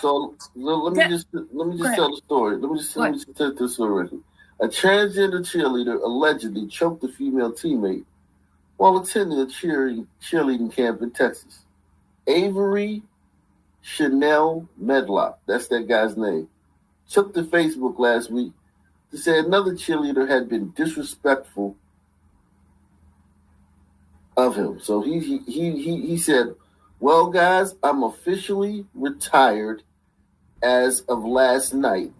So let me just tell the story. Let me just tell this story. A transgender cheerleader allegedly choked a female teammate while attending a cheerleading camp in Texas. Avery Chanel Medlock, that's that guy's name, took to Facebook last week to say another cheerleader had been disrespectful of him. So he said, "Well, guys, I'm officially retired as of last night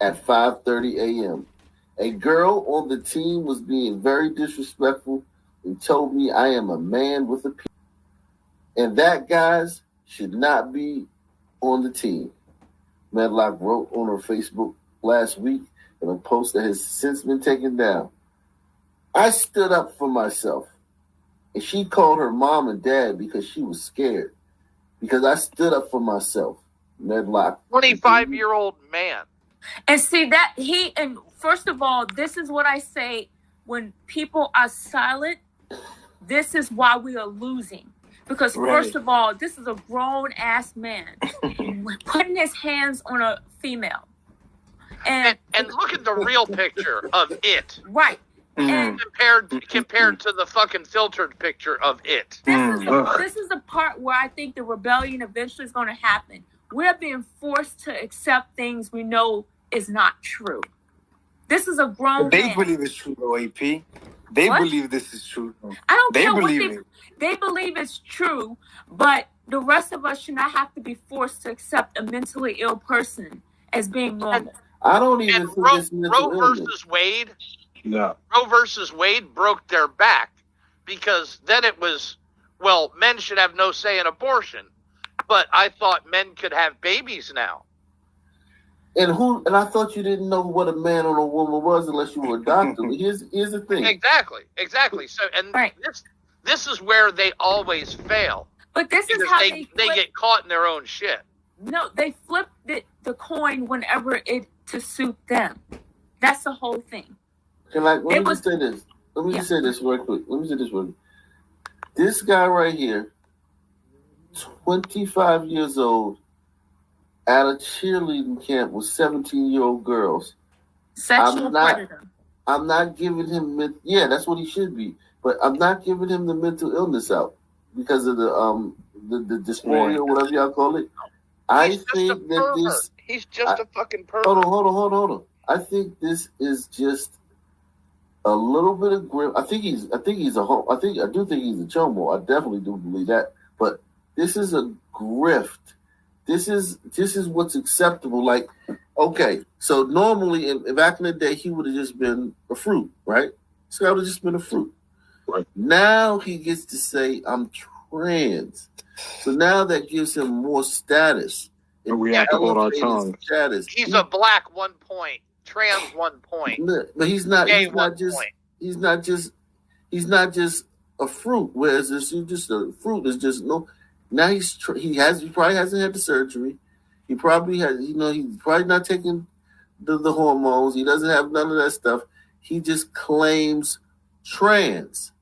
at 5:30 a.m. A girl on the team was being very disrespectful and told me I am a man with a penis. And that, guys, should not be on the team." Medlock wrote on her Facebook last week in a post that has since been taken down. "I stood up for myself. And she called her mom and dad because she was scared. Because I stood up for myself." Medlock. 25-year-old man. And see that and first of all, this is what I say when people are silent, this is why we are losing. Because first of all, this is a grown ass man putting his hands on a female. And look at the real picture of it. Right. And compared to the fucking filtered picture of it. This is the part where I think the rebellion eventually is going to happen. We're being forced to accept things we know is not true. This is a grown man. They believe it's true, though, AP. They believe this is true. I don't care what they believe it's true, but the rest of us should not have to be forced to accept a mentally ill person as being normal. I don't even think it's mental illness. Roe versus Wade broke their back because then it was, well, men should have no say in abortion, but I thought men could have babies now. And I thought you didn't know what a man or a woman was unless you were a doctor. Here's the thing. Exactly. So, and this is where they always fail. But this is how they get caught in their own shit. No, they flip the coin whenever to suit them. That's the whole thing. Let me just say this. Let me just say this real quick. This guy right here, 25 years old, at a cheerleading camp with 17-year-old girls. Sexual predator. I'm not giving him that's what he should be. But I'm not giving him the mental illness out because of the dysphoria or whatever y'all call it. He's just a fucking pervert. Hold on. I think this is just a little bit of grim. I do think he's a chomo. I definitely do believe that. But this is a grift. This is what's acceptable. Like, okay, so normally back in the day, he would have just been a fruit, right? This guy would have just been a fruit. Right. Now he gets to say, "I'm trans." So now that gives him more status. We have to hold our tongue. He's a black 1 point, trans 1 point. But he's not. Gay He's not just. Point. He's not just a fruit. Whereas this is just a fruit. Is just no. Now he probably hasn't had the surgery. He probably has. He's probably not taking the hormones. He doesn't have none of that stuff. He just claims trans.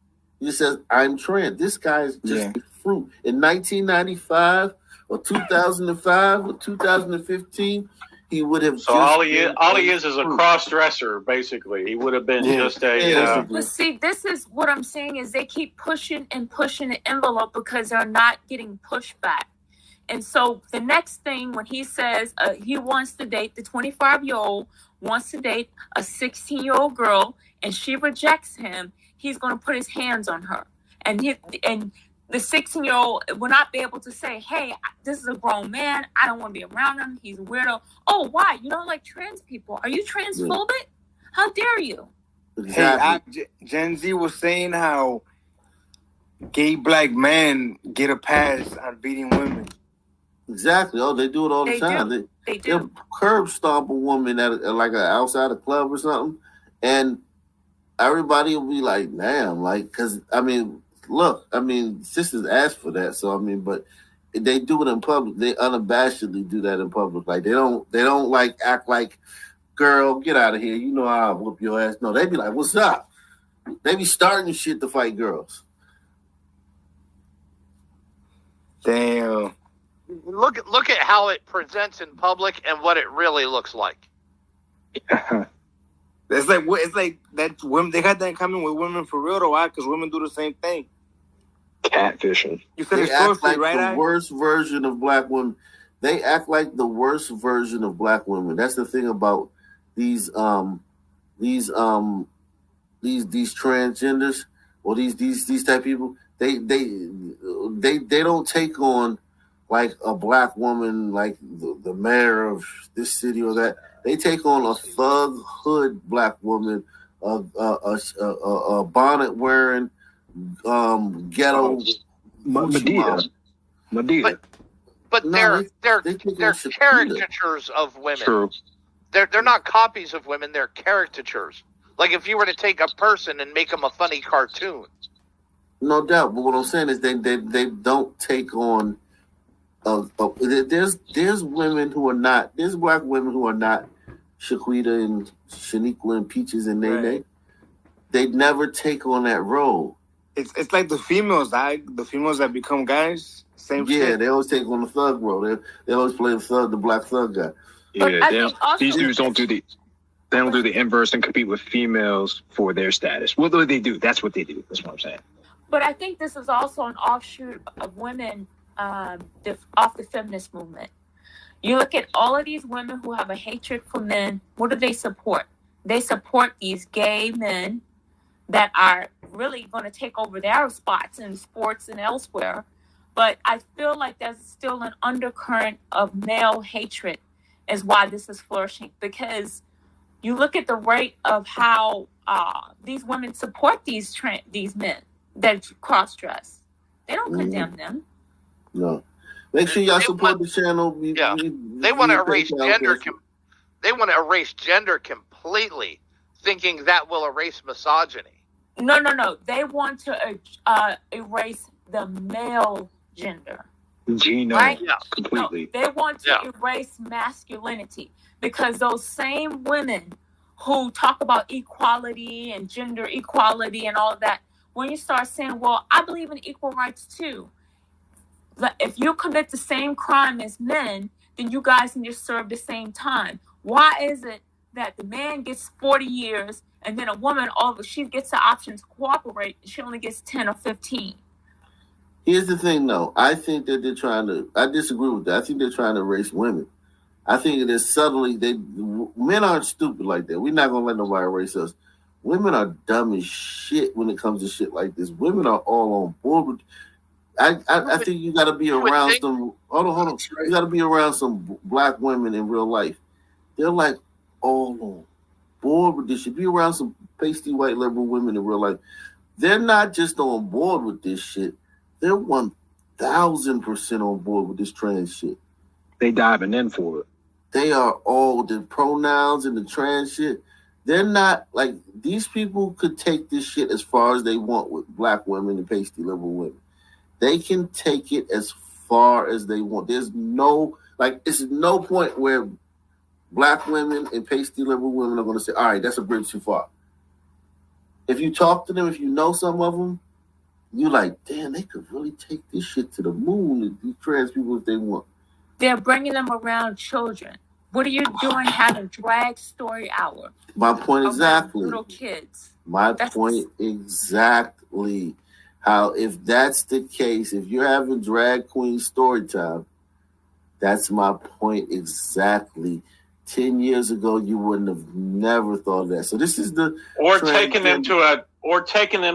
He just says, "I'm trans." This guy is just a fruit. In 1995 or 2005 or 2015, he would have. So all he is a cross-dresser, basically. He would have been just a. But see, this is what I'm saying is they keep pushing the envelope because they're not getting pushback. And so the next thing when he says he wants to date the 25-year-old, wants to date a 16-year-old girl, and she rejects him, he's going to put his hands on her. And the 16-year-old will not be able to say, "Hey, this is a grown man. I don't want to be around him. He's a weirdo." "Oh, why? You don't like trans people? Are you transphobic? How dare you?" Exactly. Hey, Gen Z was saying how gay black men get a pass on beating women. Exactly. Oh, they do it all the time. They do. They'll curb stomp a woman at like outside a club or something, and everybody will be like, "Damn!" Like, because look, sisters ask for that, so but they do it in public. They unabashedly do that in public. Like they don't like act like, "Girl, get out of here. You know I'll whoop your ass." No, they be like, "What's up?" They be starting shit to fight girls. Damn. Look at how it presents in public and what it really looks like. It's like that women, they got that in common with women for real though. Why? Because women do the same thing. Catfishing. You said They it's act sorcery, like right? the worst version of black women. They act like the worst version of black women. That's the thing about these transgenders or these type of people. They don't take on like a black woman, like the mayor of this city or that. They take on a thug hood black woman, a bonnet wearing, ghetto Medea. But No, they're they take on caricatures of women. True. They're not copies of women. They're caricatures. Like if you were to take a person and make them a funny cartoon. No doubt, but what I'm saying is they don't take on. There's women who are not. There's black women who are not Shaquita and Shaniqua and Peaches and Nene. Right. They never take on that role. It's like the females, the females that become guys. Same Yeah, shit. they always take on the thug role. They always play the black thug guy. But Yeah, I think also these dudes don't do the inverse and compete with females for their status. What do they do? That's what they do. That's what I'm saying. But I think this is also an offshoot of women off the feminist movement. You look at all of these women who have a hatred for men. What do they support? They support these gay men that are really going to take over their spots in sports and elsewhere. But I feel like there's still an undercurrent of male hatred is why this is flourishing. Because you look at the rate of how these women support these men that cross-dress. They don't condemn them. No. Make sure y'all support the channel. They want to erase gender. They want to erase gender completely, thinking that will erase misogyny. No. They want to erase the male gender. Gino, right? Completely. No, they want to erase masculinity because those same women who talk about equality and gender equality and all of that, when you start saying, well, I believe in equal rights too. If you commit the same crime as men, then you guys need to serve the same time. Why is it that the man gets 40 years and then a woman, she gets the option to cooperate, and she only gets 10 or 15? Here's the thing, though. I think that they're trying to. I disagree with that. I think they're trying to erase women. I think it is subtly. Men aren't stupid like that. We're not gonna let nobody erase us. Women are dumb as shit when it comes to shit like this. Women are all on board with. I think you got to be around some. Hold on. You got to be around some black women in real life. They're like all on board with this. You be around some pasty white liberal women in real life. They're not just on board with this shit. They're 1,000% on board with this trans shit. They diving in for it. They are all the pronouns and the trans shit. They're not like these people could take this shit as far as they want with black women and pasty liberal women. They can take it as far as they want. There's no it's no point where black women and pasty liberal women are going to say, all right, that's a bridge too far. If you talk to them, if you know some of them, you're like, damn, they could really take this shit to the moon, these trans people, if they want. They're bringing them around children. What are you doing having drag story hour? My point exactly. Little kids. Point exactly. How, if that's the case, if you're having drag queen story time, that's my point exactly. 10 years ago, you wouldn't have never thought of that. So this is the taking them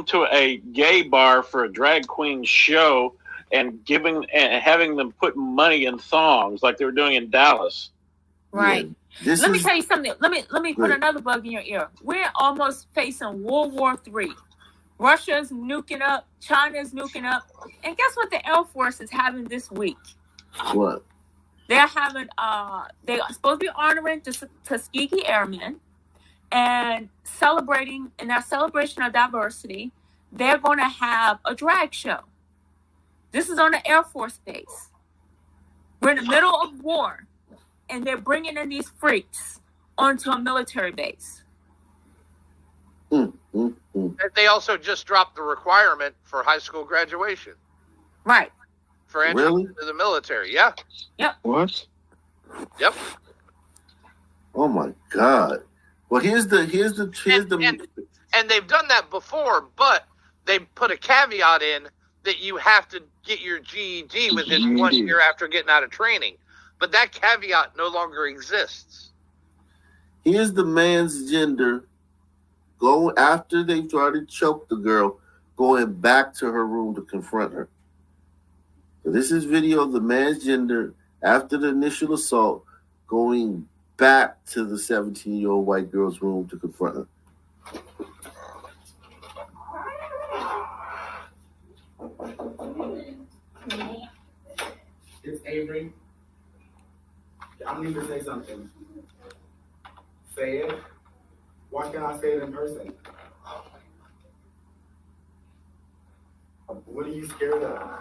to a gay bar for a drag queen show and having them put money in thongs like they were doing in Dallas. Right. Yeah, let me tell you something. Let me put another bug in your ear. We're almost facing World War III. Russia's nuking up. China's nuking up. And guess what the Air Force is having this week? What? They're having, they're supposed to be honoring the Tuskegee Airmen and celebrating, in their celebration of diversity, they're going to have a drag show. This is on an Air Force base. We're in the middle of war, and they're bringing in these freaks onto a military base. They also just dropped the requirement for high school graduation. Right. for entering Really? into the military. Yeah. What? Yep. Oh my God. Well, here's the And they've done that before, but they put a caveat in that you have to get your GED within 1 year after getting out of training. But that caveat no longer exists. here's the man's gender go after they try to choke the girl, going back to her room to confront her. So this is video of the man's gender after the initial assault going back to the 17-year-old white girl's room to confront her. It's Avery. I need to say something. Say it. Why can't I say it in person? What are you scared of?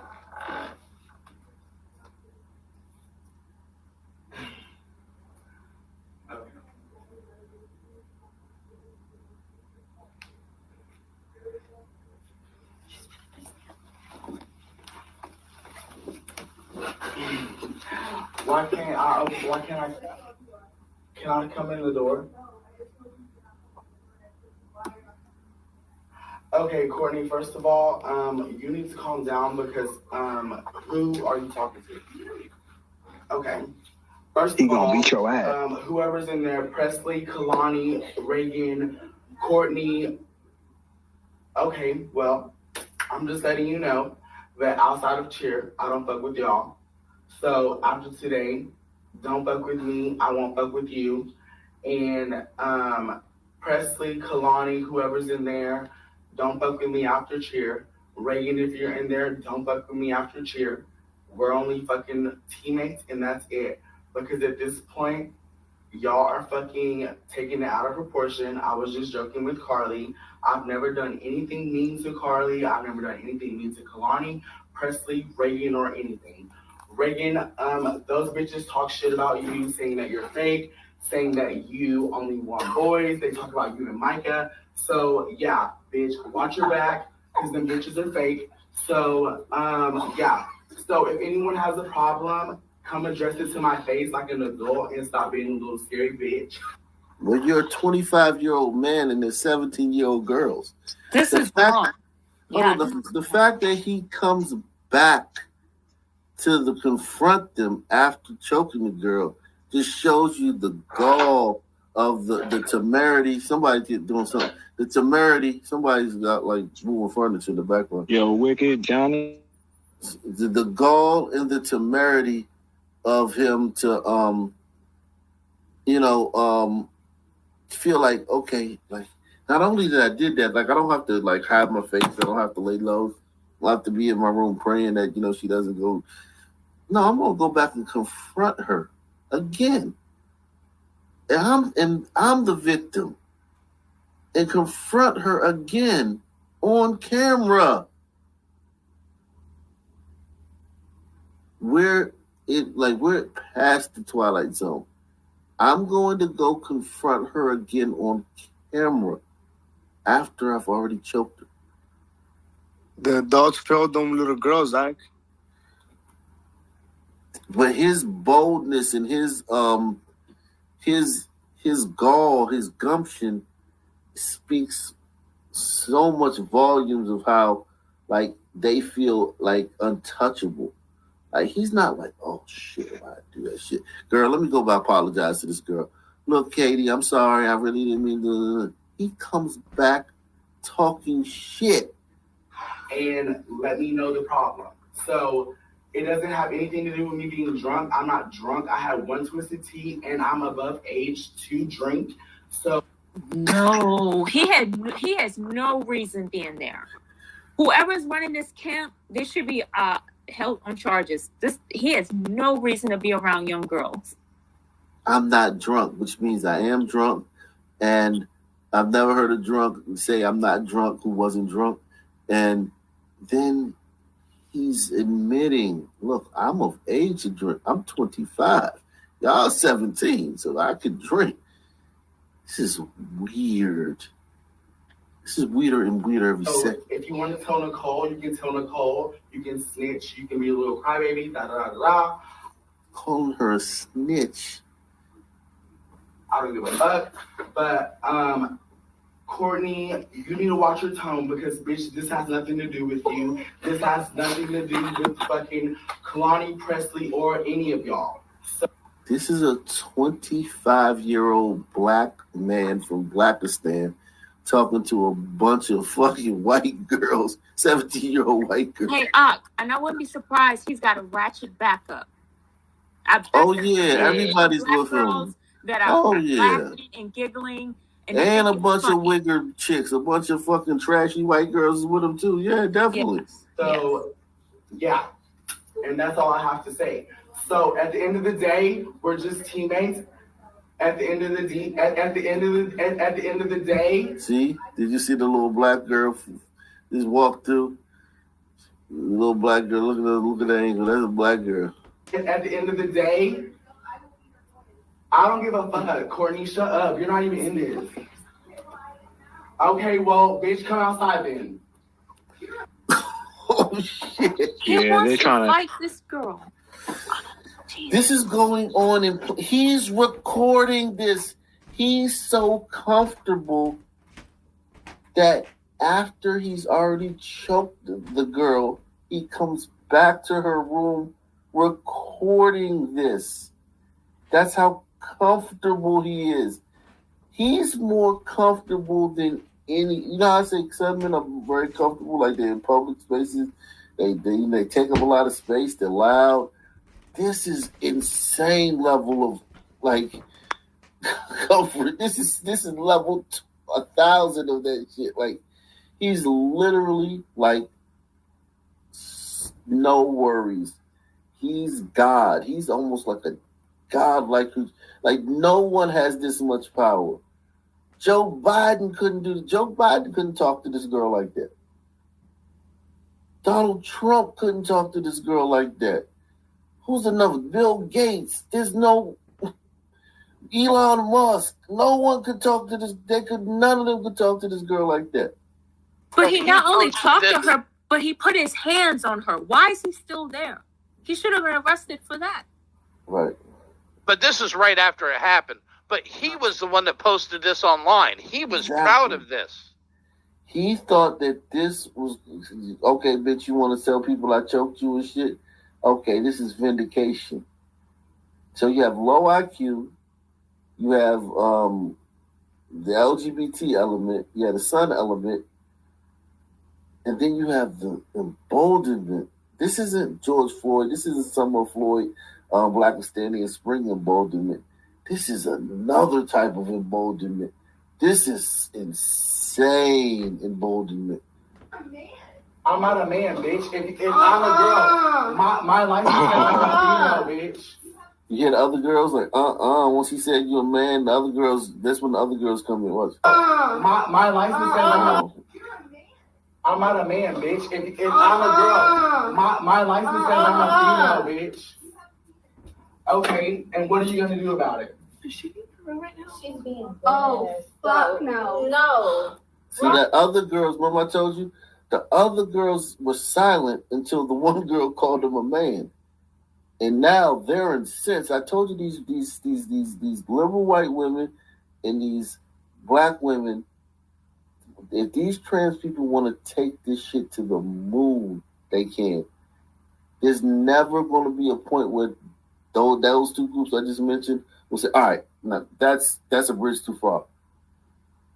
Okay. Why can't I come in the door? Okay, Courtney, first of all, you need to calm down because who are you talking to? Okay. First He of all, gonna beat your ass. whoever's in there, Presley, Kalani, Reagan, Courtney. Okay, well, I'm just letting you know that outside of cheer, I don't fuck with y'all. So after today, don't fuck with me. I won't fuck with you. And Presley, Kalani, whoever's in there, don't fuck with me after cheer. Reagan, if you're in there, don't fuck with me after cheer. We're only fucking teammates, and that's it. Because at this point, y'all are fucking taking it out of proportion. I was just joking with Carly. I've never done anything mean to Carly. I've never done anything mean to Kalani, Presley, Reagan, or anything. Reagan, those bitches talk shit about you, saying that you're fake, saying that you only want boys. They talk about you and Micah. So, yeah, bitch, watch your back, because them bitches are fake. So, yeah. So, if anyone has a problem, come address it to my face like an adult and stop being a little scary bitch. Well, you're a 25-year-old man and they're 17-year-old girls. This is wrong. Yeah. The fact that he comes back to confront them after choking the girl just shows you the gall of the temerity. Somebody doing something. The temerity. Somebody's got like moving furniture in the background. Yo, Wicked Johnny. The gall and the temerity of him to feel like, okay, like not only that I did that, like I don't have to like hide my face, I don't have to lay low, I don't have to be in my room praying that she doesn't go. No, I'm gonna go back and confront her again, and I'm the victim, and confront her again on camera. We're past the Twilight Zone. I'm going to go confront her again on camera after I've already choked her. The adults failed them little girls, Zach. But his boldness and his gall, his gumption speaks so much volumes of how like they feel like untouchable. Like he's not like, oh shit, why I do that shit. Girl, let me go back apologize to this girl. Look, Katie, I'm sorry, I really didn't mean to. He comes back talking shit. And let me know the problem. So it doesn't have anything to do with me being drunk. I'm not drunk. I had one twisted tea and I'm above age to drink. So no, he has no reason being there. Whoever's running this camp, they should be held on charges. He has no reason to be around young girls. I'm not drunk, which means I am drunk, and I've never heard a drunk say I'm not drunk who wasn't drunk. And then he's admitting, look, I'm of age to drink. I'm 25. Y'all 17, so I could drink. This is weird. This is weirder and weirder every So second. if you want to tell Nicole, you can tell Nicole. You can snitch. You can be a little crybaby. Da da da da. Calling her a snitch. I don't give a fuck. But Courtney, you need to watch your tone because bitch, this has nothing to do with you. This has nothing to do with fucking Kalani Presley or any of y'all. So, this is a 25-year-old black man from Blackistan talking to a bunch of fucking white girls, 17-year-old white girls. Hey, and I wouldn't be surprised he's got a ratchet backup. Oh yeah, everybody's with him. That are laughing and giggling. And a bunch of wigger chicks, a bunch of fucking trashy white girls is with him too. Yeah, definitely. Yes. So, yeah. And that's all I have to say. So at the end of the day, we're just teammates. At the end of the day. See, did you see the little black girl just walk through? The little black girl, look at that angle. That's a black girl. At the end of the day, I don't give a fuck. Courtney, shut up. You're not even in this. Okay, well, bitch, come outside then. Oh shit! He wants to fight this girl. This is going on, and he's recording this. He's so comfortable that after he's already choked the girl, he comes back to her room recording this. That's how comfortable he is. He's more comfortable than any. You know how I say some men are very comfortable, like they're in public spaces. They take up a lot of space. They're loud. This is insane level of like comfort. This is level 1,000 of that shit. Like he's literally like no worries. He's God. He's almost like a God, like no one has this much power. Joe Biden couldn't talk to this girl like that. Donald Trump couldn't talk to this girl like that. Who's another? Bill Gates. There's no Elon Musk. No one could talk to this. None of them could talk to this girl like that. But he not only talked to her, but he put his hands on her. Why is he still there? He should have been arrested for that. Right. But this is right after it happened. But he was the one that posted this online. He was proud of this. He thought that this was, okay, bitch, you want to tell people I choked you and shit? Okay, this is vindication. So you have low IQ. You have the LGBT element. You have the sun element. And then you have the emboldenment. This isn't George Floyd. This isn't Summer Floyd, Blackistani Spring emboldenment. This is another type of emboldenment. This is insane emboldenment. I'm not a man, bitch. If I'm a girl, my life is I'm a female, bitch. You hear the other girls like, once he said you're a man, the other girls, that's when the other girls come in. What? My license says I'm not a man, bitch. If I'm a girl, my license says I'm a female, bitch. Okay, and what are you gonna do about it? Is she being for real right now? She's being fuck no. No. See, that other girls, remember I told you? The other girls were silent until the one girl called him a man. And now they're incensed. I told you these liberal white women and these black women, if these trans people want to take this shit to the moon, they can. There's never going to be a point where those two groups I just mentioned will say, all right, now that's a bridge too far.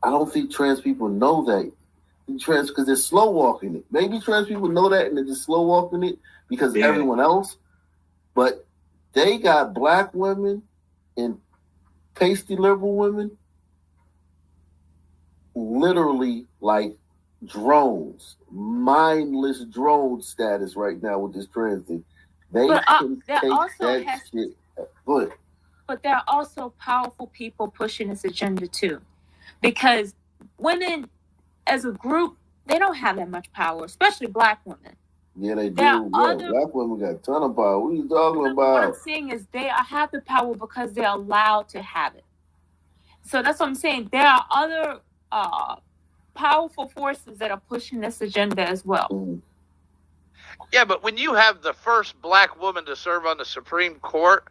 I don't think trans people know that. Because they're slow walking it. Maybe trans people know that and they're just slow walking it because of everyone else. But they got black women and pasty liberal women literally like drones, mindless drone status right now with this trans thing. They can take that shit. Good. But there are also powerful people pushing this agenda too. Because women as a group, they don't have that much power, especially black women. Yeah, they do. Black women got a ton of power. What are you talking about? What I'm saying is they have the power because they're allowed to have it. So that's what I'm saying. There are other powerful forces that are pushing this agenda as well. Mm. Yeah, but when you have the first black woman to serve on the Supreme Court,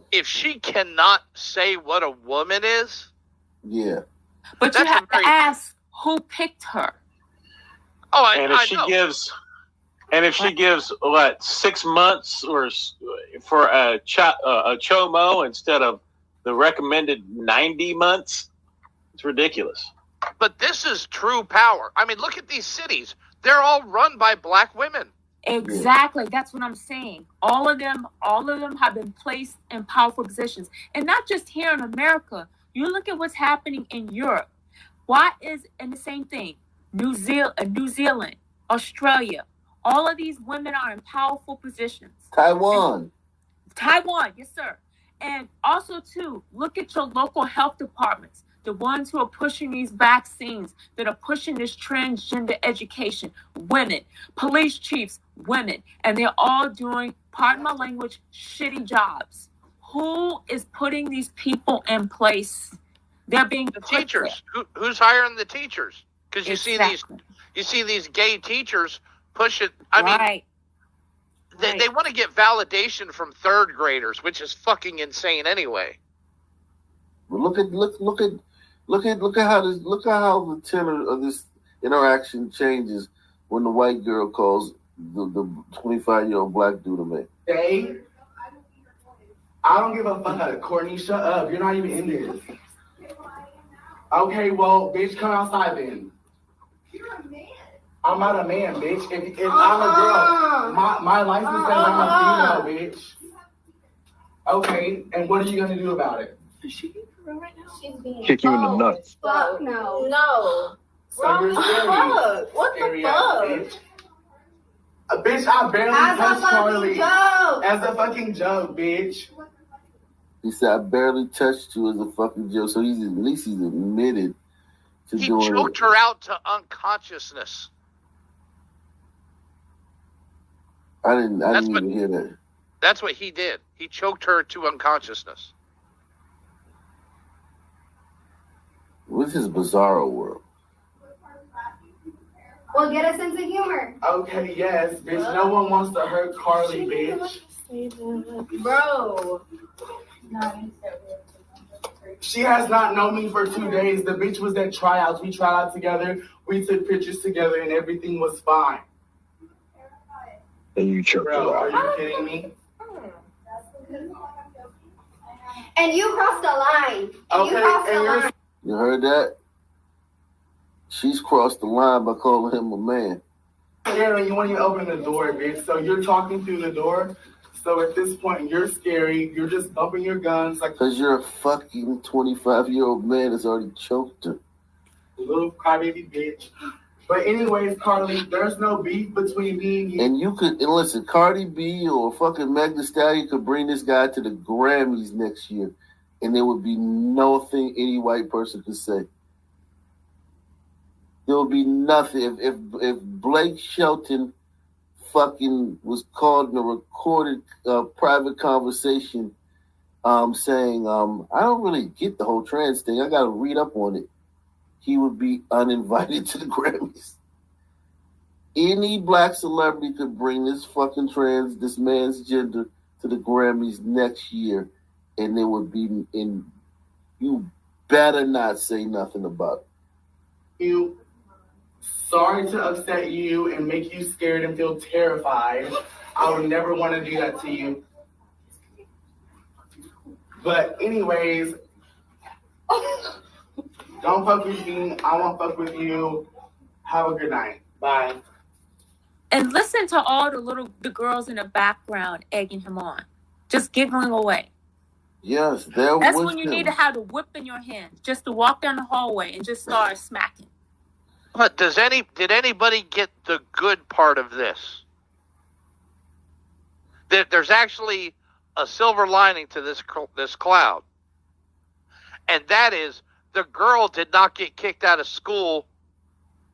if she cannot say what a woman is, Yeah. But you That's a have very- to ask who picked her. oh, And if I she know. gives what 6 months or for a chomo instead of the recommended 90 months, it's ridiculous. But this is true power. I mean, look at these cities. They're all run by black women. Exactly. That's what I'm saying. All of them have been placed in powerful positions. And not just here in America. You look at what's happening in Europe. Why is, and the same thing, New Zealand, Australia, all of these women are in powerful positions. Taiwan, yes, sir. And also, too, look at your local health departments, the ones who are pushing these vaccines, that are pushing this transgender education, women, police chiefs, women, and they're all doing, pardon my language, shitty jobs. Who is putting these people in place? They're being The teachers. Who's hiring the teachers? Because Exactly. you see these gay teachers push it. I mean, Right. they want to get validation from third graders, which is fucking insane anyway. but look at how the tenor of this interaction changes when the white girl calls the 25-year-old black dude a man. Hey, I don't give a fuck. Courtney, shut up. You're not even in this. Okay, well, bitch, come outside then. You're a man. I'm not a man, bitch. If I'm a girl, my license says I'm a female, bitch. Okay, and what are you gonna do about it? Is she being for real right now? She's being. Kick you in the nuts. Fuck no. No. So you're scary. Fuck. What Scary the ass fuck? bitch. Bitch, I barely As a touched fucking Carly. joke. As a fucking joke, bitch. He said, "I barely touched you as a fucking joke." So at least he's admitted to He doing choked it. her out to unconsciousness. I didn't even hear that. That's what he did. He choked her to unconsciousness. What's his bizarro world? Well, get a sense of humor. Okay, yes, bitch. No one wants to hurt Carly, bitch. Bro. She has not known me for 2 days. The bitch was at tryouts. We tried out together. We took pictures together, and everything was fine. And you choked Bro, her are out. you kidding me? And you crossed the line. Okay, You crossed the and you're line. You heard that? She's crossed the line by calling him a man. scared and you won't even open the door, bitch. So you're talking through the door. So at this point, you're scary. You're just bumping your guns like Because you're a fucking 25-year-old man that's already choked her. a little crybaby bitch. But anyways, Carly, there's no beef between me and you. And listen, Cardi B or fucking Meg Thee Stallion could bring this guy to the Grammys next year, and there would be nothing any white person could say. There would be nothing. If Blake Shelton fucking was called in a recorded private conversation saying, I don't really get the whole trans thing. I got to read up on it. He would be uninvited to the Grammys. Any black celebrity could bring this man's gender to the Grammys next year, and there would be, you better not say nothing about it. Sorry to upset you and make you scared and feel terrified. I would never want to do that to you. But anyways, don't fuck with me. I won't fuck with you. Have a good night. Bye. And listen to all the girls in the background egging him on, just giggling away. Yes, there That's was when you him. need to have the whip in your hand, just to walk down the hallway and just start smacking. But did anybody get the good part of this? There's actually a silver lining to this cloud, and that is the girl did not get kicked out of school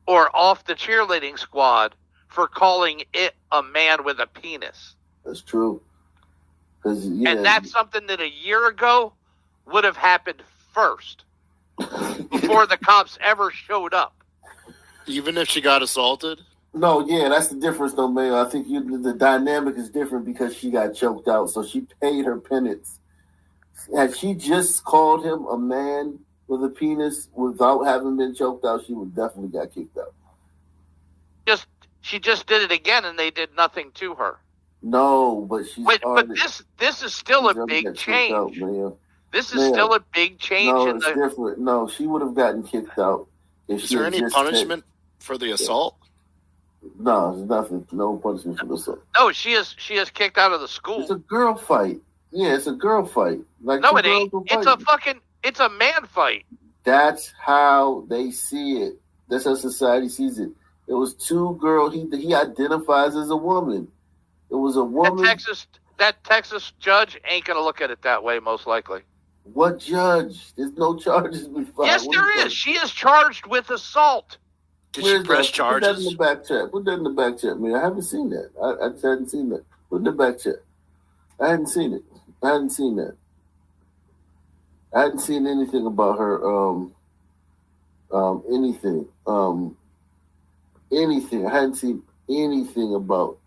or off the cheerleading squad for calling it a man with a penis. That's true. And that's something that a year ago would have happened first. before the cops ever showed up. Even if she got assaulted? No, yeah, that's the difference, though, Mayo. I think the dynamic is different because she got choked out, so she paid her penance. Had she just called him a man with a penis without having been choked out, she would definitely got kicked out. She just did it again, and they did nothing to her. No, but she's. But this is still a big change. Out, this is still a big change. No, it's different. No, she would have gotten kicked out. Is there any punishment for the assault? No, there's nothing. No punishment for the assault. No, she is kicked out of the school. It's a girl fight. Yeah, it's a girl fight. Like no, it ain't. It's a man fight. That's how they see it. That's how society sees it. It was two girls. He identifies as a woman. It was a woman. That Texas judge ain't gonna look at it that way, most likely. What judge? There's no charges before. Yes, there is. She is charged with assault. Did she press charges? Put that in the back chat. Put that in the back chat, man. I haven't seen that. I just hadn't seen that. Put in the back chat. I hadn't seen it. I hadn't seen that. I hadn't seen anything about her. Anything. Anything. I hadn't seen anything about.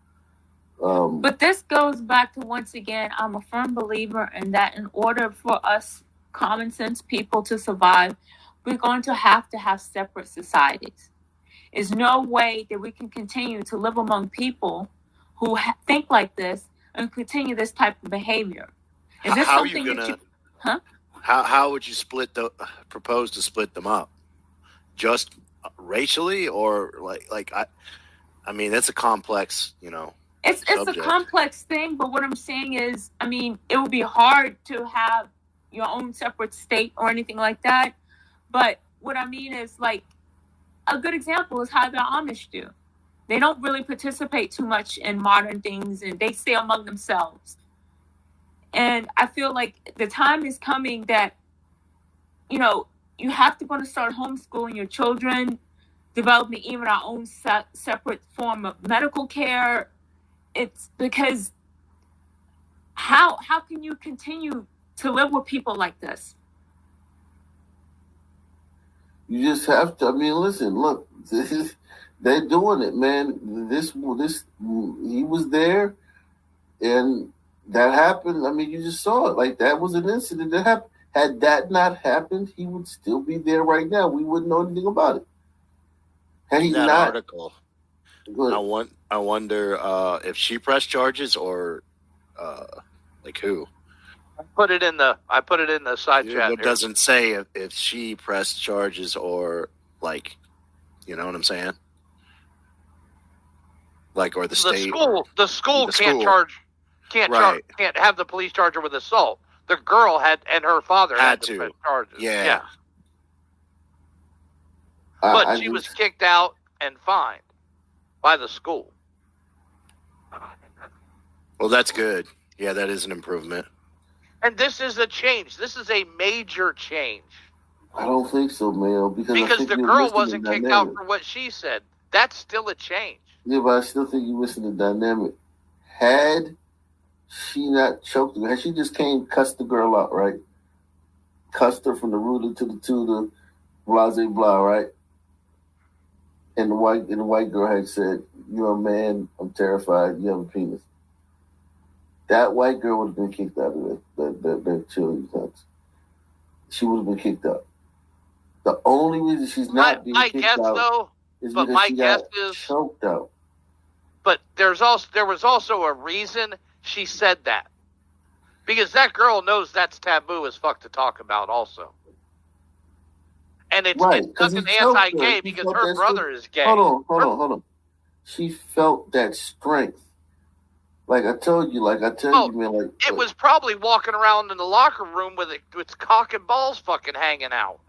But this goes back to, once again, I'm a firm believer in that in order for us common sense people to survive, we're going to have separate societies. There's no way that we can continue to live among people who think like this and continue this type of behavior. Is this how something you gonna, that you... Huh? How would you propose to split them up? Just racially, or I mean, that's a complex, It's a complex thing, but what I'm saying is, I mean, it would be hard to have your own separate state or anything like that. But what I mean is, like, a good example is how the Amish do. They don't really participate too much in modern things, and they stay among themselves. And I feel like the time is coming that, you have to go to start homeschooling your children, developing even our own separate form of medical care. It's because how can you continue to live with people like this? You just have to. I mean, listen. Look, they're doing it, man. This he was there, and that happened. I mean, you just saw it. Like, that was an incident that happened. Had that not happened, he would still be there right now. We wouldn't know anything about it. Had he that not, article. I wonder if she pressed charges or who. I put it in the side chat. It doesn't say if she pressed charges or you know what I'm saying? Or the state. The school can't have the police charge her with assault. The girl and her father had to press charges. Yeah. But she was kicked out and fined by the school. Well, that's good. Yeah, that is an improvement. And this is a change. This is a major change. I don't think so, man. Because the girl wasn't kicked out for what she said. That's still a change. Yeah, but I still think you missing the dynamic. Had she not choked her, had she just cussed the girl out, right? Cussed her from the rooter to the blah, blah, blah, right? And the white girl had said, "You're a man. I'm terrified. You have a penis." That white girl would have been kicked out of that cheerleading. She would have been kicked out. The only reason she's not being kicked out is because she got choked out. But there was also a reason she said that, because that girl knows that's taboo as fuck to talk about, also. And it's nothing anti-gay because her brother is gay. Hold on. She felt that strength. Like I told you, man. It was probably walking around in the locker room with its cock and balls fucking hanging out.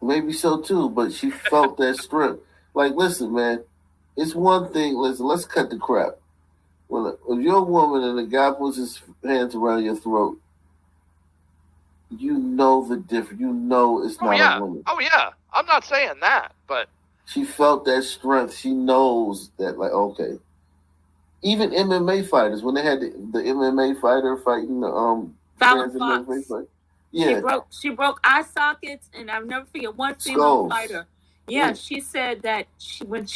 Maybe so too, but she felt that strength. Like, listen, man, it's one thing. Listen, let's cut the crap. If you're a woman and a guy puts his hands around your throat, you know the difference. You know it's not a woman. Oh yeah, I'm not saying that, but she felt that strength. She knows that, like, okay. Even MMA fighters, when they had the MMA fighter fighting the Fallon Fox. Yeah. She broke eye sockets, and I'll never forget one female Skulls. fighter. Yeah, she said that when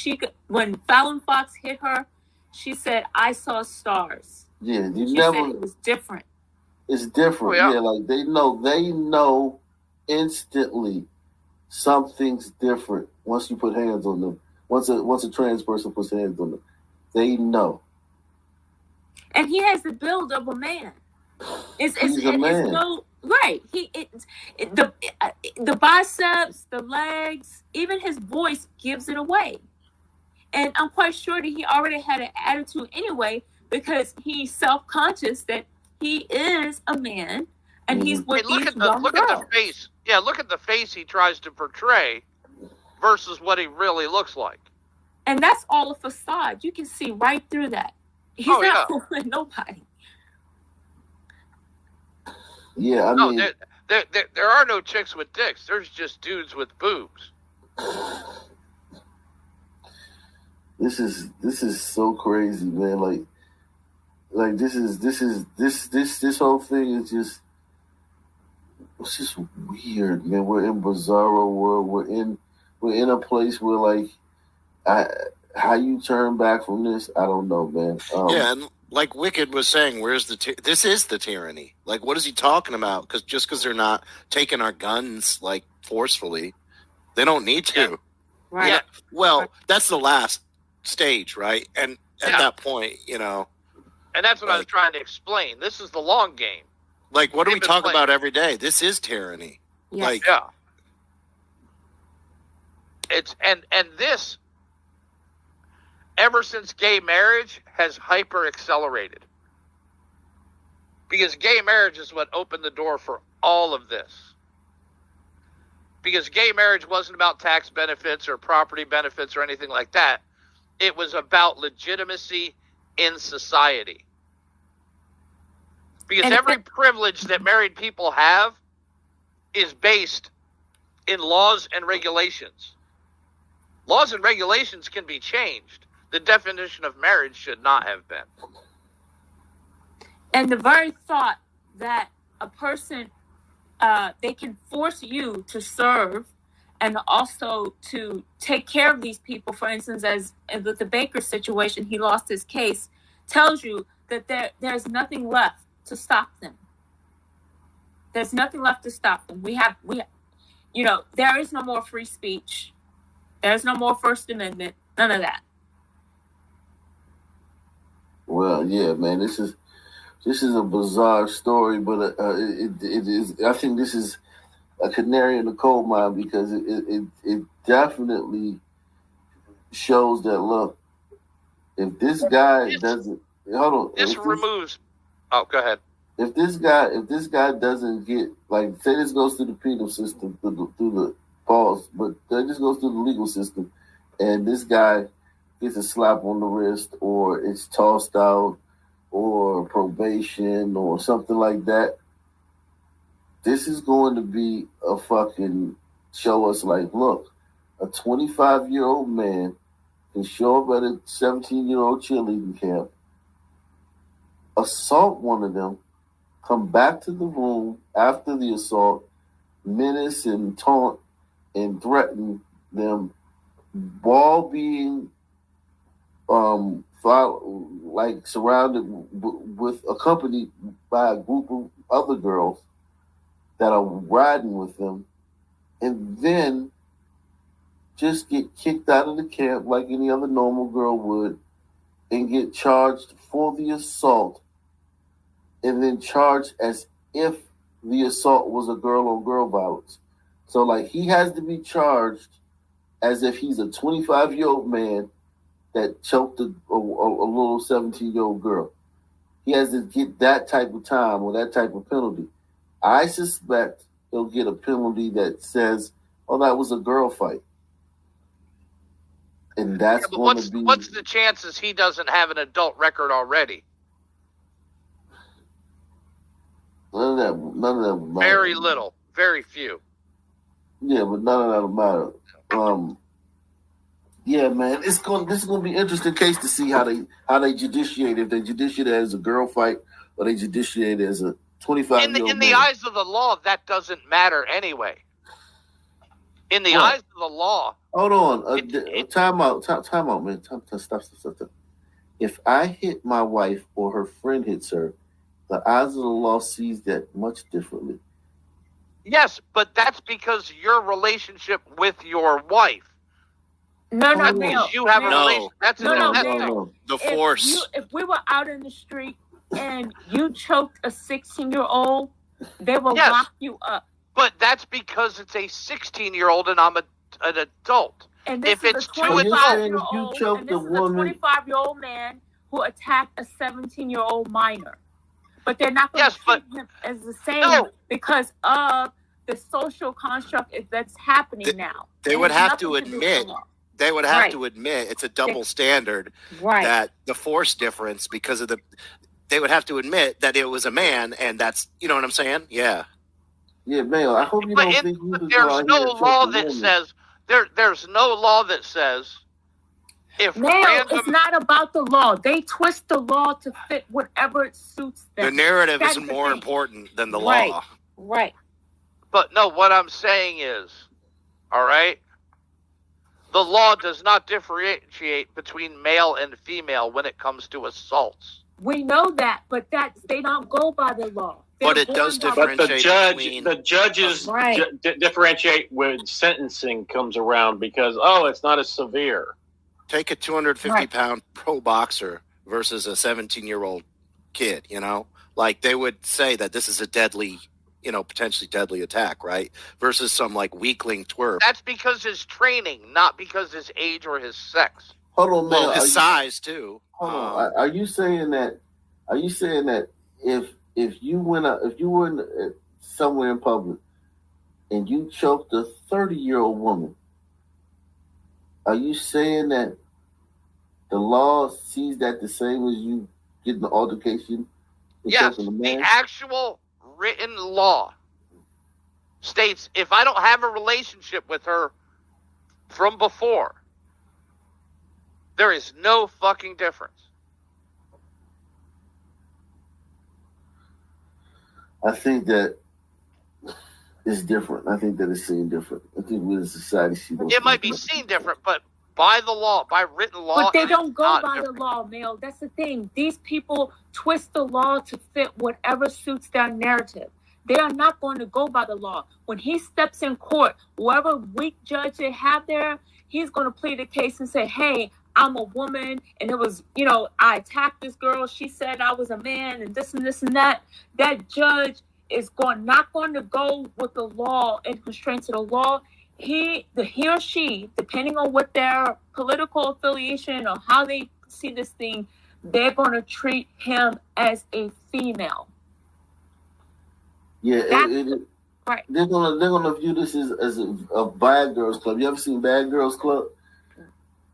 Fallon Fox hit her, she said, "I saw stars." Yeah, She said it was different. It's different. Oh, yeah. Yeah, like they know instantly something's different once you put hands on them. Once a trans person puts hands on them, they know. And he has the build of a man. He's a man. Right. The biceps, the legs, even his voice gives it away. And I'm quite sure that he already had an attitude anyway, because he's self-conscious that he is a man, and he's with look these at young the girls. face. Yeah, look at the face he tries to portray versus what he really looks like. And that's all a facade. You can see right through that. He's not fooling nobody. Yeah, I mean, there are no chicks with dicks. There's just dudes with boobs. This is so crazy, man. Like this whole thing is just, it's just weird, man. We're in bizarro world. We're in a place where, like, how you turn back from this, I don't know, man. Yeah, and like Wicked was saying, this is the tyranny. Like, what is he talking about? Because just because they're not taking our guns, like, forcefully, they don't need to. Yeah. Right. Yeah. Well, that's the last stage, right? And at that point, you know. And that's what I was trying to explain. This is the long game. Like, what do we talk about every day? This is tyranny. Yes. Like, yeah. It's and this, ever since gay marriage, has hyper accelerated. Because gay marriage is what opened the door for all of this. Because gay marriage wasn't about tax benefits or property benefits or anything like that. It was about legitimacy in society. Because every privilege that married people have is based in laws and regulations. Laws and regulations can be changed. The definition of marriage should not have been. And the very thought that a person, they can force you to serve and also to take care of these people, for instance, as with the Baker situation, he lost his case, tells you that there's nothing left to stop them. There's nothing left to stop them. We have, there is no more free speech. There's no more First Amendment. None of that. Well, yeah, man, this is a bizarre story, but it is. I think this is a canary in the coal mine, because it definitely shows that, look, if this guy doesn't, hold on, this removes. Oh, go ahead. If this guy doesn't get, like, say this goes through the penal system, through the pause, but this goes through the legal system, and this guy gets a slap on the wrist, or it's tossed out, or probation, or something like that, this is going to be a fucking show us, like, look, a 25-year-old man can show up at a 17-year-old cheerleading camp, assault one of them, come back to the room after the assault, menace and taunt and threaten them, while being surrounded with, accompanied by a group of other girls that are riding with them, and then just get kicked out of the camp like any other normal girl would, and get charged for the assault, and then charged as if the assault was a girl-on-girl violence. So, like, he has to be charged as if he's a 25-year-old man that choked a little 17-year-old girl. He has to get that type of time or that type of penalty. I suspect he'll get a penalty that says, oh, that was a girl fight. And that's going to be... What's the chances he doesn't have an adult record already? None of that matter. Very little. Very few. Yeah, but none of that matter. Yeah, man, this is going to be an interesting case to see how they judiciate. If they judiciate it as a girl fight, or they judiciate it as a 25-year-old in the man. eyes of the law, that doesn't matter anyway. In the eyes of the law. Hold on. Time out, man. Stop. If I hit my wife or her friend hits her, the eyes of the law sees that much differently. Yes, but that's because your relationship with your wife. No, you have a relationship. That's no. The force. If we were out in the street and you choked a 16-year-old, they will lock you up. But that's because it's a 16-year-old and I'm an adult. And this if is it's a 25-year-old man who attacked a 17-year-old minor. But they're not going to treat him as the same because of the social construct that's happening now. They would have to admit. They would have to admit it's a double standard. That the force difference because of the. They would have to admit that it was a man, and that's what I'm saying. Yeah. Yeah, Mayo. I hope you don't think you can there's no law that says there's no law that says if it's not about the law. They twist the law to fit whatever it suits them. The narrative is more important than the law. Right. But no, what I'm saying is, all right, the law does not differentiate between male and female when it comes to assaults. We know that, but they don't go by the law. But it does differentiate. The judges differentiate when sentencing comes around because it's not as severe. Take a 250-pound pro boxer versus a 17-year-old kid. Like they would say that this is a deadly, potentially deadly attack, right? Versus some like weakling twerp. That's because his training, not because his age or his sex. Hold on, man. Well, his size too. Hold on. Are you saying that if you were somewhere in public and you choked a 30-year-old woman, are you saying that the law sees that the same as you getting the altercation? Yes, the actual written law states if I don't have a relationship with her from before, there is no fucking difference. I think that it's different. I think that it's seen different. I think we as a society see those. It might be seen different, but by the law, by written law, but they don't go by the law, Mel. That's the thing. These people twist the law to fit whatever suits their narrative. They are not going to go by the law. When he steps in court, whoever weak judge they have there, he's going to plead the case and say, hey, I'm a woman, and it was, I attacked this girl. She said I was a man, and this and this and that. That judge is not going to go with the law and constraints of the law. He or she, depending on what their political affiliation or how they see this thing, they're going to treat him as a female. Yeah, right. They're gonna view this as a bad girls club. You ever seen Bad Girls Club?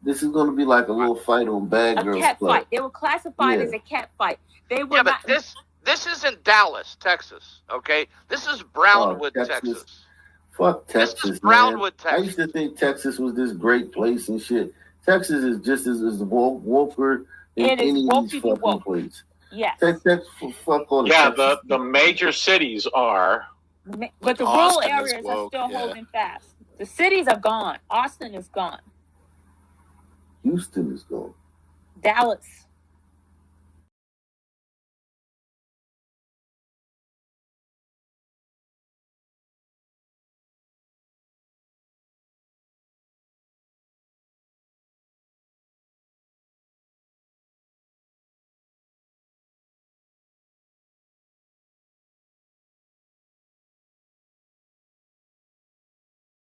This is gonna be like a little fight on Bad Girls Club. A cat Club. fight. They were classified as a cat fight. They were but this isn't Dallas, Texas. Okay, this is Brownwood, Texas. Fuck Texas, this is Brownwood, man. Texas. I used to think Texas was this great place and shit. Texas is just as woker than any of these fucking places. Yes. Fuck all the major cities are. But the rural areas are still holding fast. The cities are gone. Austin is gone. Houston is gone. Dallas.